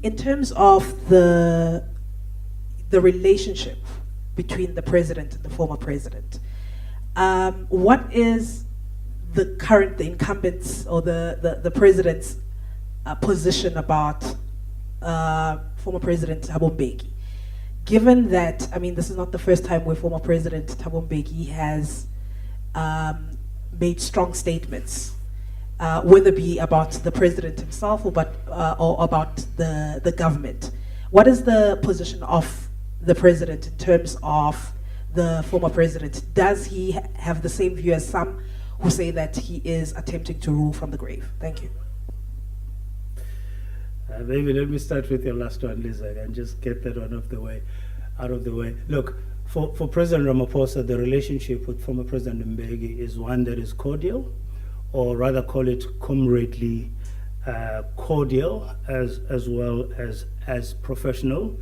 In terms of the relationship between the president and the former president, what is the incumbent's or the president's position about former President Thabo Mbeki? Given that, I mean, this is not the first time where former President Thabo Mbeki has made strong statements, whether it be about the president himself or about the government. What is the position of the president in terms of the former president? Does he have the same view as some who say that he is attempting to rule from the grave? Thank you. Maybe let me start with your last one, Lisa, and just get that one out of the way. Look, for President Ramaphosa, the relationship with former President Mbeki is one that is cordial, or rather call it comradely cordial, as well as professional.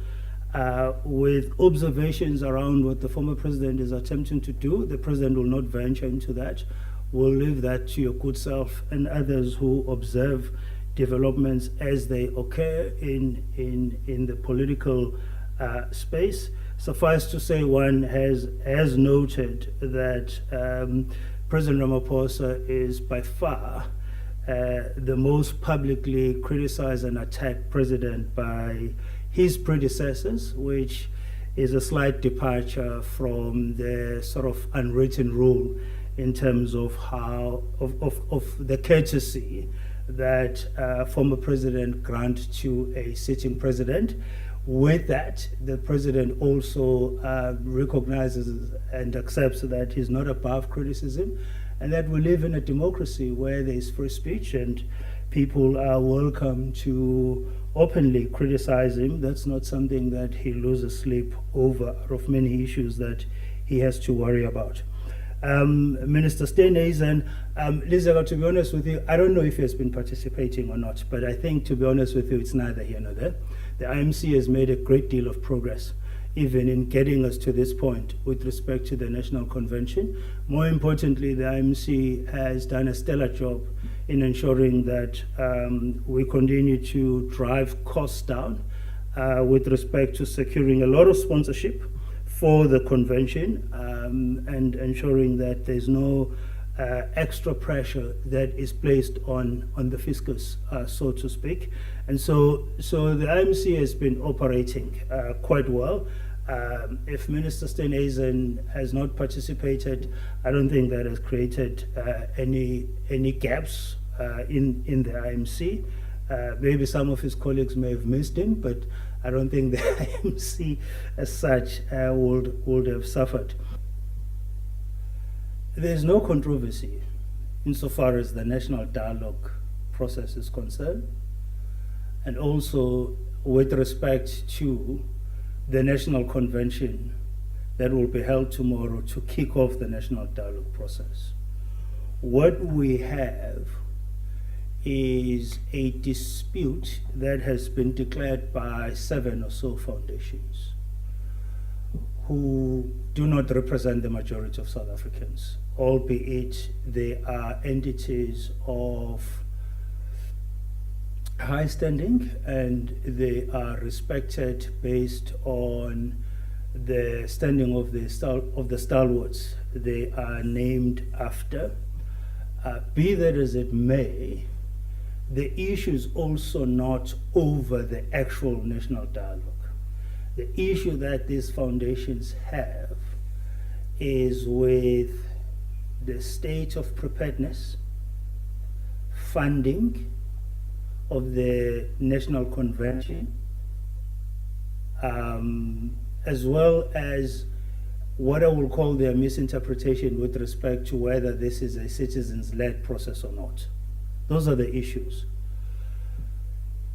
With observations around what the former president is attempting to do, the president will not venture into that. We'll leave that to your good self and others who observe developments as they occur in the political space. Suffice to say, one has noted that President Ramaphosa is by far the most publicly criticized and attacked president by his predecessors, which is a slight departure from the sort of unwritten rule in terms of how of the courtesy that former president grant to a sitting president. With that, the president also recognizes and accepts that he's not above criticism, and that we live in a democracy where there is free speech and people are welcome to openly criticize him. That's not something that he loses sleep over, of many issues that he has to worry about. Minister Steenhuisen, Lisa, to be honest with you, I don't know if he has been participating or not, but I think, to be honest with you, it's neither here nor there. The IMC has made a great deal of progress, even in getting us to this point with respect to the National Convention. More importantly, the IMC has done a stellar job in ensuring that we continue to drive costs down with respect to securing a lot of sponsorship for the convention and ensuring that there's no extra pressure that is placed on the fiscus, so to speak. And so the IMC has been operating quite well. If Minister Steenhuisen has not participated, I don't think that has created any gaps in the IMC. Maybe some of his colleagues may have missed him, but I don't think the IMC as such would have suffered. There's no controversy insofar as the national dialogue process is concerned, and also with respect to the national convention that will be held tomorrow to kick off the national dialogue process. What we have is a dispute that has been declared by 7 or so foundations who do not represent the majority of South Africans, albeit they are entities of high standing and they are respected based on the standing of the stalwarts they are named after. Be that as it may, the issue is also not over the actual national dialogue. The issue that these foundations have is with the state of preparedness, funding of the National Convention, as well as what I will call their misinterpretation with respect to whether this is a citizens-led process or not. Those are the issues.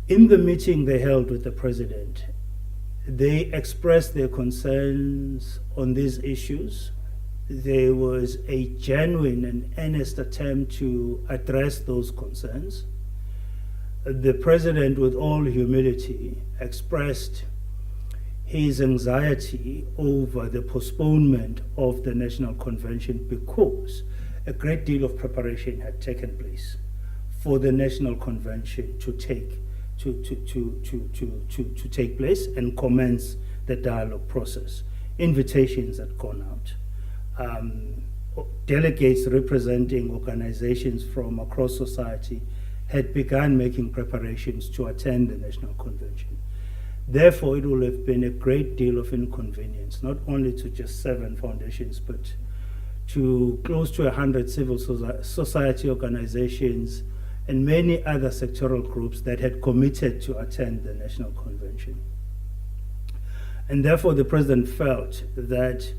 In the meeting they held with the president, they expressed their concerns on these issues. There was a genuine and earnest attempt to address those concerns. The president, with all humility, expressed his anxiety over the postponement of the National Convention because a great deal of preparation had taken place for the National Convention to take to take place and commence the dialogue process. Invitations had gone out. Delegates representing organizations from across society had begun making preparations to attend the National Convention. Therefore, it will have been a great deal of inconvenience, not only to just 7 foundations, but to close to 100 civil society organizations and many other sectoral groups that had committed to attend the National Convention. And therefore, the President felt that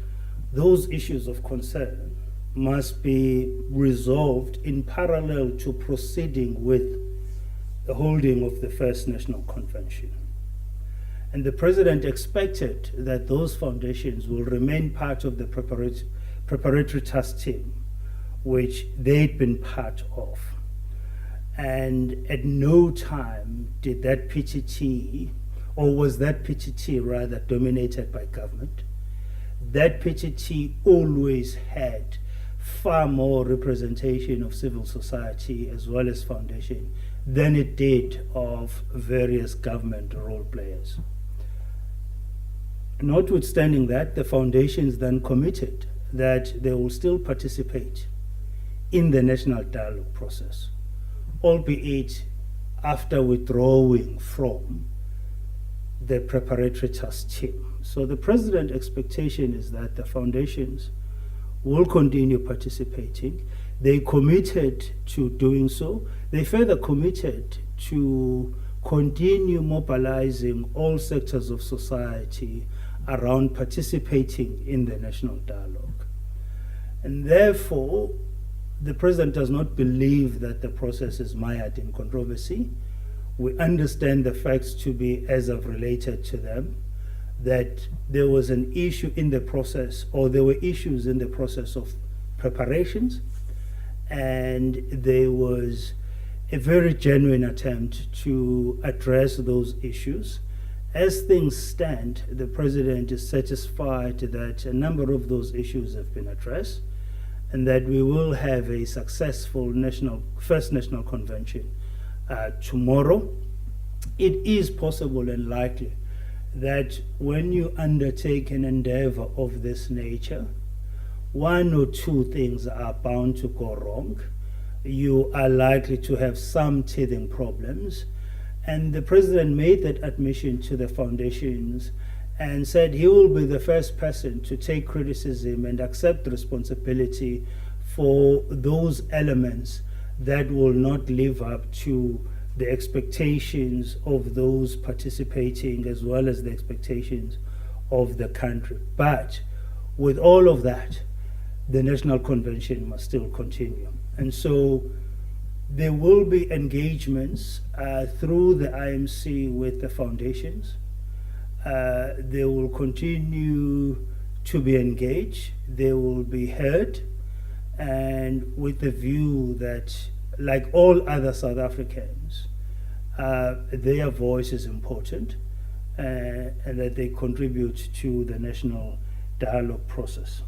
those issues of concern must be resolved in parallel to proceeding with the holding of the first National Convention. And the President expected that those foundations will remain part of the preparatory task team, which they'd been part of. And at no time did that PTT, or was that PTT rather dominated by government. That PTT always had far more representation of civil society as well as foundation than it did of various government role players. Notwithstanding that, the foundations then committed that they will still participate in the national dialogue process, albeit after withdrawing from the preparatory task team. So the President's expectation is that the foundations will continue participating. They committed to doing so. They further committed to continue mobilizing all sectors of society around participating in the national dialogue. And therefore, the President does not believe that the process is mired in controversy. We understand the facts to be as of related to them, that there was an issue in the process, or there were issues in the process of preparations, and there was a very genuine attempt to address those issues. As things stand, the President is satisfied that a number of those issues have been addressed, and that we will have a successful first national convention tomorrow. It is possible and likely that when you undertake an endeavor of this nature, 1 or 2 things are bound to go wrong. You are likely to have some teething problems. And the President made that admission to the foundations and said he will be the first person to take criticism and accept responsibility for those elements that will not live up to the expectations of those participating as well as the expectations of the country. But with all of that, the National Convention must still continue. And so there will be engagements through the IMC with the foundations. They will continue to be engaged. They will be heard, and with the view that, like all other South Africans, their voice is important, and that they contribute to the national dialogue process.